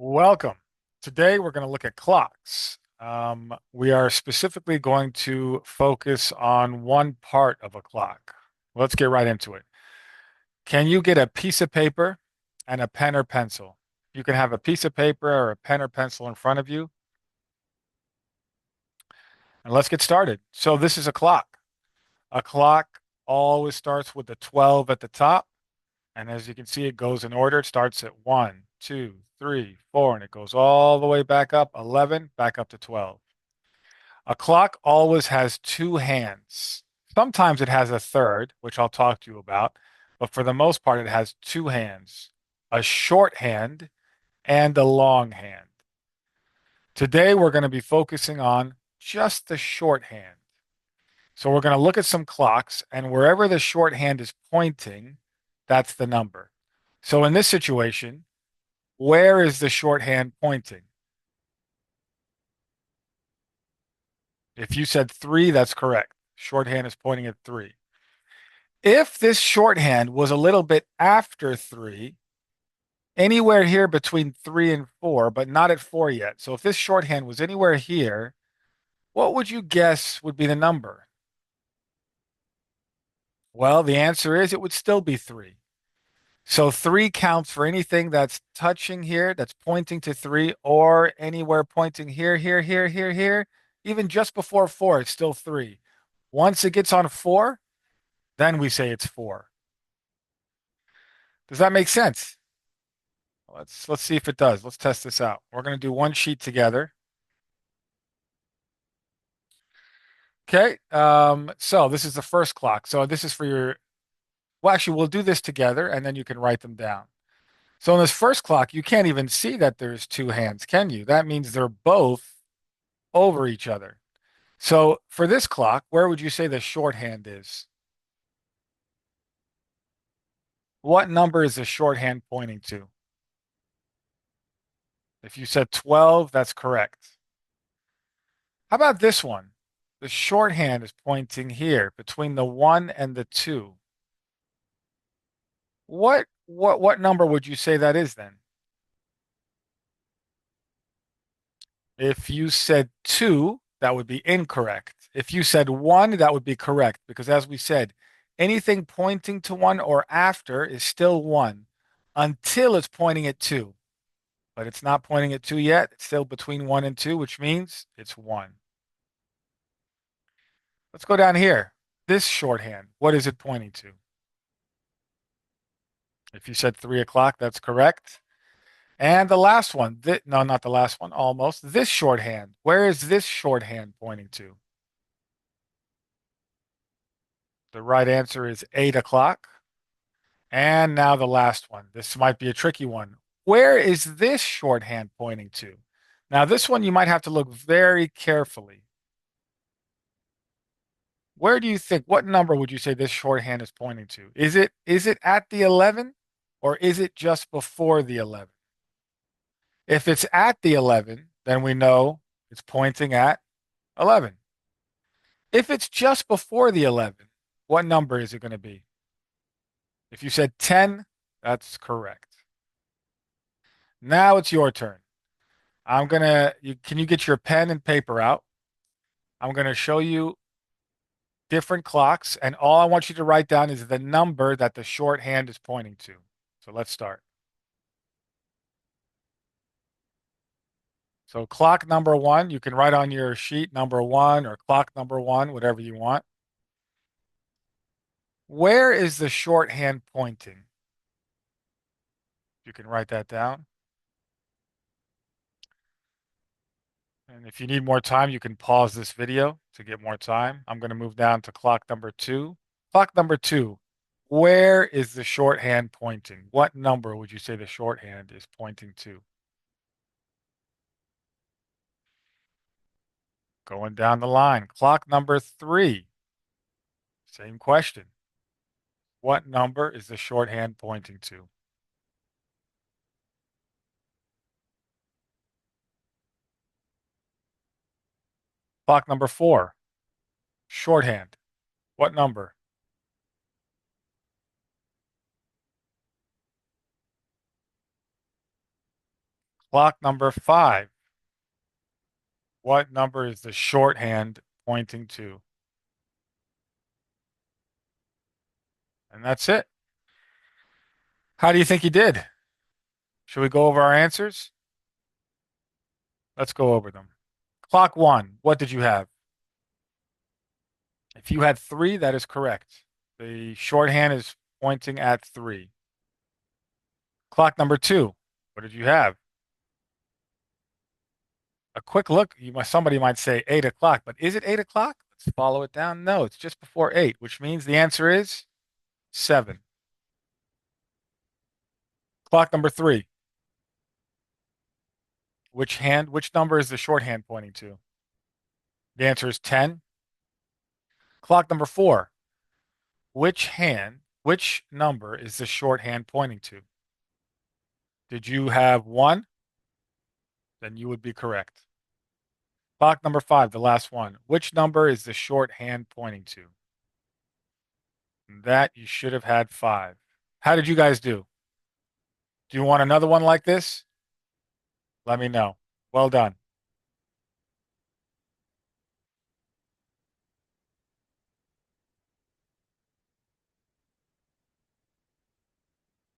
Welcome. Today we're going to look at clocks. We are specifically going to focus on one part of a clock. Let's get right into it. Can you get a piece of paper and a pen or pencil? You can have a piece of paper or a pen or pencil in front of you, and let's get started. So this is a clock. A clock always starts with the 12 at the top, and as you can see, it goes in order. It starts at 1, 2, 3, 4, and it goes all the way back up, 11, back up to 12. A clock always has two hands. Sometimes it has a third, which I'll talk to you about, but for the most part, it has two hands, a short hand and a long hand. Today, we're going to be focusing on just the short hand. So we're going to look at some clocks, and wherever the short hand is pointing, that's the number. So in this situation, where is the short hand pointing? If you said 3, that's correct. Shorthand is pointing at 3. If this shorthand was a little bit after 3, anywhere here between 3 and 4, but not at 4 yet. So if this shorthand was anywhere here, what would you guess would be the number? Well, the answer is it would still be 3. So 3 counts for anything that's touching here, that's pointing to 3, or anywhere pointing here, here, here, here, here. Even just before 4, it's still 3. Once it gets on 4, then we say it's 4. Does that make sense? Let's see if it does. Let's test this out. We're going to do one sheet together. Okay. So this is the first clock. So this is for your, well, actually, we'll do this together and then you can write them down. So in this first clock, you can't even see that there's two hands, can you? That means they're both over each other. So for this clock, where would you say the shorthand is? What number is the shorthand pointing to? If you said 12, that's correct. How about this one? The shorthand is pointing here between the 1 and the 2. What number would you say that is then? If you said 2, that would be incorrect. If you said 1, that would be correct because as we said, anything pointing to 1 or after is still 1 until it's pointing at 2. But it's not pointing at 2 yet. It's still between 1 and 2, which means it's 1. Let's go down here. This shorthand, what is it pointing to? If you said 3 o'clock, that's correct. And the last one, no, not the last one, almost. This shorthand, where is this shorthand pointing to? The right answer is 8 o'clock. And now the last one. This might be a tricky one. Where is this shorthand pointing to? Now, this one you might have to look very carefully. Where do you think, what number would you say this shorthand is pointing to? Is it at the 11 or is it just before the 11? If it's at the 11, then we know it's pointing at 11. If it's just before the 11, what number is it going to be? If you said 10, that's correct. Now it's your turn. Can you get your pen and paper out? I'm going to show you different clocks, and all I want you to write down is the number that the shorthand is pointing to. So let's start. So clock number 1, you can write on your sheet number 1 or clock number 1, whatever you want. Where is the shorthand pointing? You can write that down. And if you need more time, you can pause this video to get more time. I'm going to move down to clock number 2. Clock number 2, where is the shorthand pointing? What number would you say the shorthand is pointing to? Going down the line. Clock number 3, same question. What number is the shorthand pointing to? Clock number 4, shorthand. What number? Clock number 5. What number is the shorthand pointing to? And that's it. How do you think you did? Should we go over our answers? Let's go over them. Clock 1, what did you have? If you had 3, that is correct. The shorthand is pointing at 3. Clock number 2, what did you have? A quick look, somebody might say 8 o'clock, but is it 8 o'clock? Let's follow it down. No, it's just before 8, which means the answer is 7. Clock number 3, which number is the shorthand pointing to? The answer is 10. Clock number 4, which number is the shorthand pointing to? Did you have 1? Then you would be correct. Clock number 5, the last one. Which number is the shorthand pointing to? That you should have had 5. How did you guys do? Do you want another one like this? Let me know. Well done.